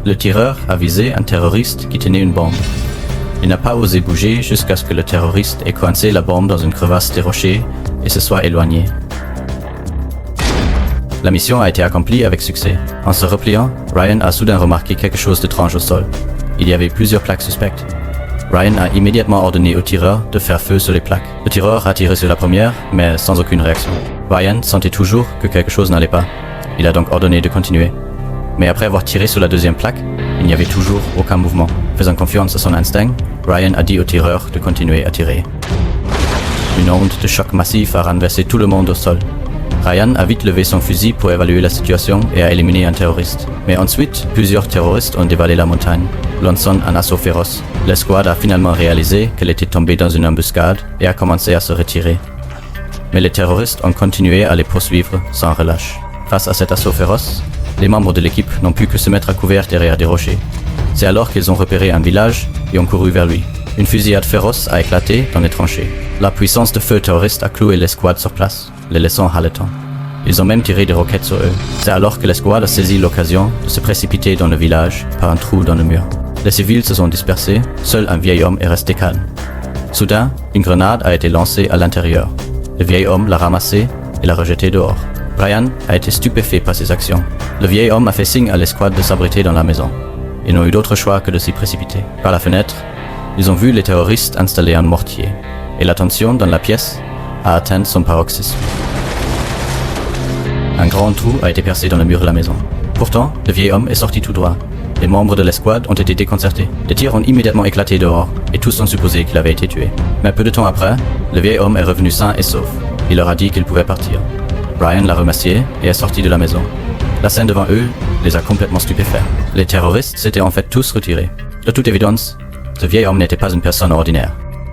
Le tireur a visé un terroriste qui tenait une bombe. Il n'a pas osé bouger jusqu'à ce que le terroriste ait coincé la bombe dans une crevasse des rochers et se soit éloigné. La mission a été accomplie avec succès. En se repliant, Ryan a soudain remarqué quelque chose d'étrange au sol. Il y avait plusieurs plaques suspectes. Ryan a immédiatement ordonné au tireur de faire feu sur les plaques. Le tireur a tiré sur la première, mais sans aucune réaction. Ryan sentait toujours que quelque chose n'allait pas. Il a donc ordonné de continuer. Mais après avoir tiré sur la deuxième plaque, il n'y avait toujours aucun mouvement. Faisant confiance à son instinct, Ryan a dit au tireur de continuer à tirer. Une onde de choc massif a renversé tout le monde au sol. Ryan a vite levé son fusil pour évaluer la situation et a éliminé un terroriste. Mais ensuite, plusieurs terroristes ont dévalé la montagne, lançant un assaut féroce. L'escouade a finalement réalisé qu'elle était tombée dans une embuscade et a commencé à se retirer. Mais les terroristes ont continué à les poursuivre sans relâche. Face à cet assaut féroce, les membres de l'équipe n'ont pu que se mettre à couvert derrière des rochers. C'est alors qu'ils ont repéré un village et ont couru vers lui. Une fusillade féroce a éclaté dans les tranchées. La puissance de feu terroriste a cloué l'escouade sur place, les laissant haletants. Ils ont même tiré des roquettes sur eux. C'est alors que l'escouade a saisi l'occasion de se précipiter dans le village par un trou dans le mur. Les civils se sont dispersés, seul un vieil homme est resté calme. Soudain, une grenade a été lancée à l'intérieur. Le vieil homme l'a ramassée et l'a rejetée dehors. Ryan a été stupéfait par ces actions. Le vieil homme a fait signe à l'escouade de s'abriter dans la maison. Ils n'ont eu d'autre choix que de s'y précipiter. Par la fenêtre, ils ont vu les terroristes installer un mortier. Et la tension dans la pièce a atteint son paroxysme. Un grand trou a été percé dans le mur de la maison. Pourtant, le vieil homme est sorti tout droit. Les membres de l'escouade ont été déconcertés. Les tirs ont immédiatement éclaté dehors, et tous ont supposé qu'il avait été tué. Mais peu de temps après, le vieil homme est revenu sain et sauf. Il leur a dit qu'il pouvait partir. Ryan l'a remercié et est sorti de la maison. La scène devant eux les a complètement stupéfaits. Les terroristes s'étaient en fait tous retirés. De toute évidence, ce vieil homme n'était pas une personne ordinaire.